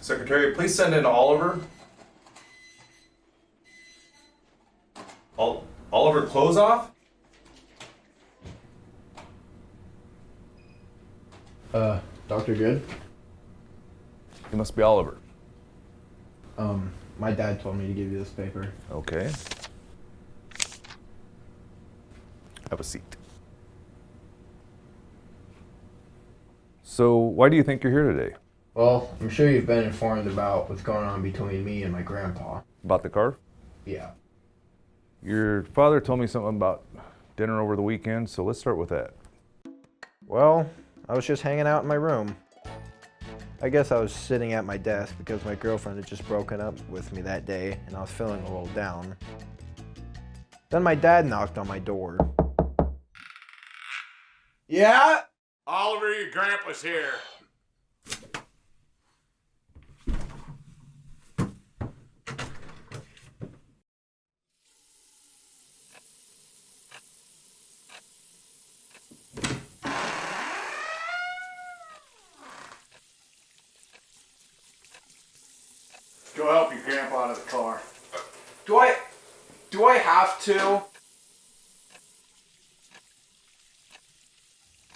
Secretary, please send in Oliver. Oliver clothes off? Dr. Good? He must be Oliver. My dad told me to give you this paper. Okay. Have a seat. So, why do you think you're here today? Well, I'm sure you've been informed about what's going on between me and my grandpa. About the car? Yeah. Your father told me something about dinner over the weekend, so let's start with that. Well, I was just hanging out in my room. I guess I was sitting at my desk because my girlfriend had just broken up with me that day and I was feeling a little down. Then my dad knocked on my door. Yeah? Oliver, your grandpa's here. Go help your grandpa out of the car. Do I have to?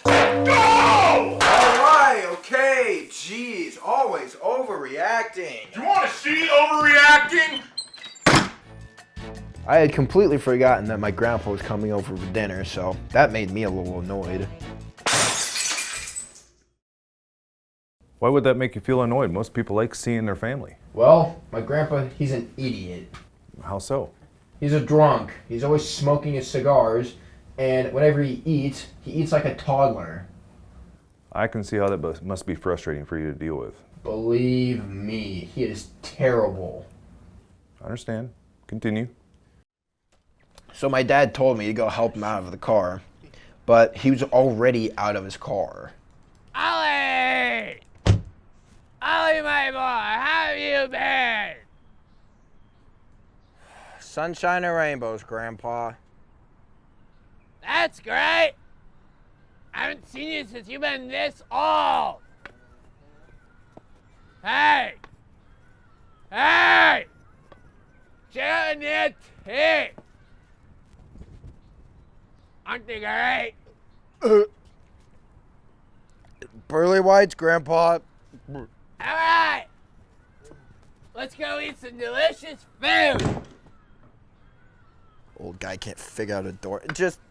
Go! Alright, okay, jeez, always overreacting. Do you want to see overreacting? I had completely forgotten that my grandpa was coming over for dinner, so that made me a little annoyed. Why would that make you feel annoyed? Most people like seeing their family. Well, my grandpa, he's an idiot. How so? He's a drunk. He's always smoking his cigars, and whenever he eats like a toddler. I can see how that must be frustrating for you to deal with. Believe me, he is terrible. I understand. Continue. So my dad told me to go help him out of the car, but he was already out of his car. Ollie! Ollie, my boy, how have you been? Sunshine and rainbows, Grandpa. That's great. I haven't seen you since you've been this old. Hey! Hey! Check out your teeth. Aren't they great? Pearly whites, Grandpa. All right. Let's go eat some delicious food. Old guy can't figure out a door.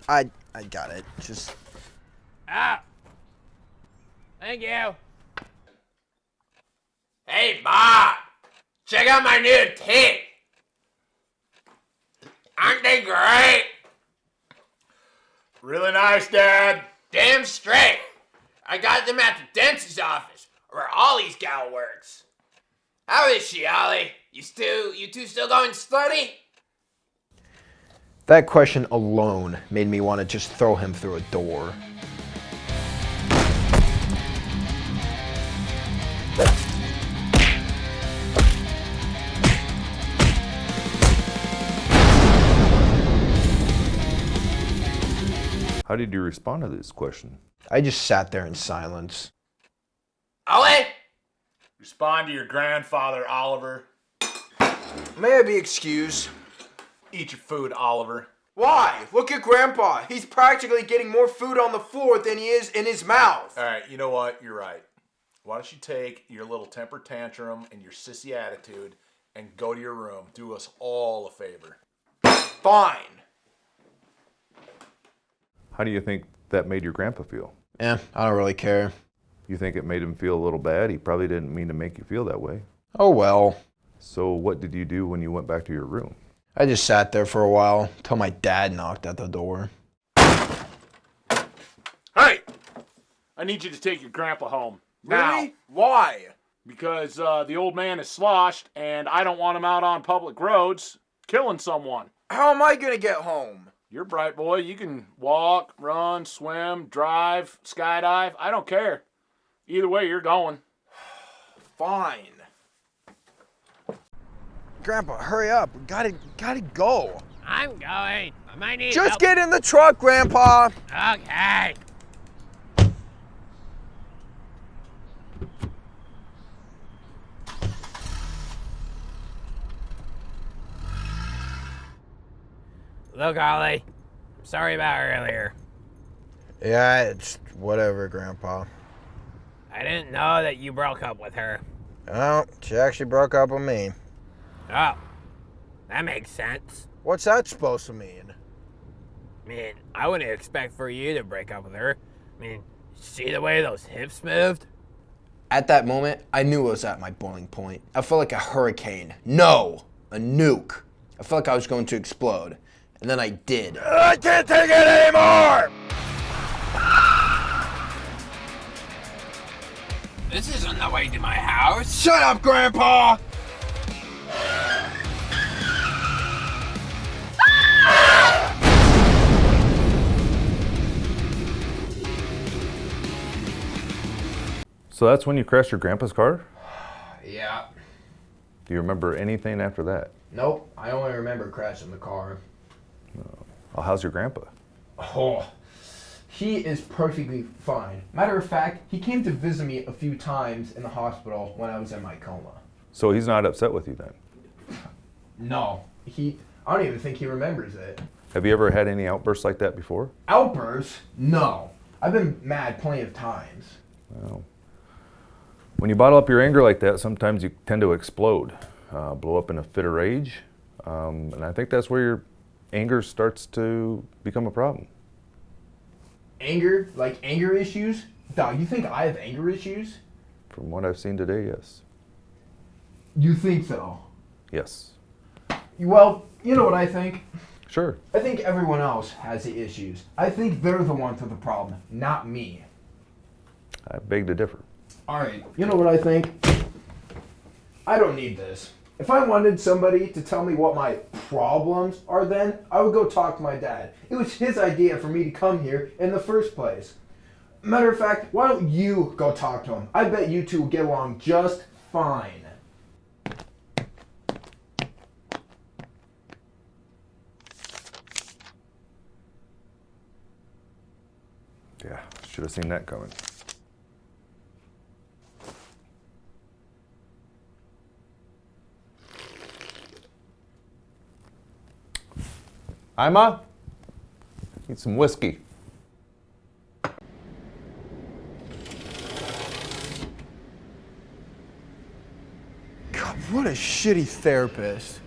I got it. Ah. Thank you. Hey, Bob. Check out my new teeth. Aren't they great? Really nice, Dad. Damn straight. I got them at the dentist's office, where Ollie's gal works. How is she, Ollie? You two still going to study? That question alone made me want to just throw him through a door. How did you respond to this question? I just sat there in silence. Ollie? Respond to your grandfather, Oliver. May I be excused? Eat your food, Oliver. Why? Look at Grandpa. He's practically getting more food on the floor than he is in his mouth. All right, you know what? You're right. Why don't you take your little temper tantrum and your sissy attitude and go to your room? Do us all a favor. Fine. How do you think that made your grandpa feel? I don't really care. You think it made him feel a little bad? He probably didn't mean to make you feel that way. Oh well. So what did you do when you went back to your room? I just sat there for a while till my dad knocked at the door. Hey! I need you to take your grandpa home. Now. Really? Why? Because the old man is sloshed and I don't want him out on public roads killing someone. How am I gonna get home? You're a bright boy. You can walk, run, swim, drive, skydive. I don't care. Either way, you're going. Fine. Grandpa, hurry up. We gotta go. I'm going. I might need Just help. get in the truck, Grandpa. Okay. Look, Ollie, I'm sorry about earlier. Yeah, it's whatever, Grandpa. I didn't know that you broke up with her. Oh, she actually broke up with me. Oh, that makes sense. What's that supposed to mean? I mean, I wouldn't expect for you to break up with her. I mean, see the way those hips moved? At that moment, I knew I was at my boiling point. I felt like a hurricane. No, a nuke. I felt like I was going to explode. And then I did. I can't take it anymore! This isn't the way to my house. Shut up, Grandpa! So that's when you crashed your grandpa's car? Yeah. Do you remember anything after that? Nope, I only remember crashing the car. Well, how's your grandpa? Oh, he is perfectly fine. Matter of fact, he came to visit me a few times in the hospital when I was in my coma. So he's not upset with you then? No, I don't even think he remembers it. Have you ever had any outbursts like that before? Outbursts? No. I've been mad plenty of times. Well, when you bottle up your anger like that, sometimes you tend to explode, blow up in a fit of rage, and I think that's where your anger starts to become a problem. Anger? Like anger issues? Dog, you think I have anger issues? From what I've seen today, yes. You think so? Yes. Well, you know what I think? Sure. I think everyone else has the issues. I think they're the ones with the problem, not me. I beg to differ. Alright, you know what I think? I don't need this. If I wanted somebody to tell me what my problems are then, I would go talk to my dad. It was his idea for me to come here in the first place. Matter of fact, why don't you go talk to him? I bet you two will get along just fine. Yeah, should have seen that coming. Hi, Ma. Need some whiskey. God, what a shitty therapist.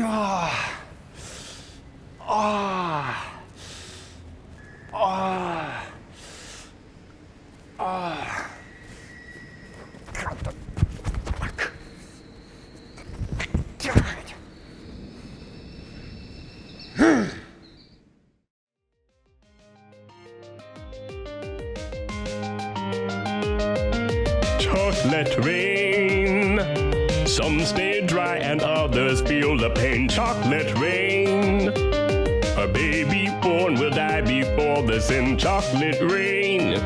Ah. Ah. Ah. Ah. God, the fuck. God. Chocolate rain. Some stay dry and others feel the pain. Chocolate rain. A baby born will die before the sin. Chocolate rain.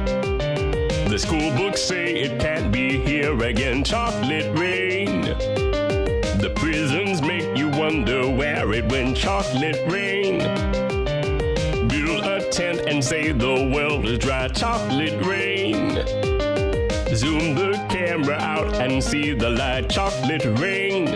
The school books say it can't be here again. Chocolate rain. The prisons make you wonder where it went. Chocolate rain. Build a tent and say the world is dry. Chocolate rain. Zoom the camera out and see the light. Chocolate rain.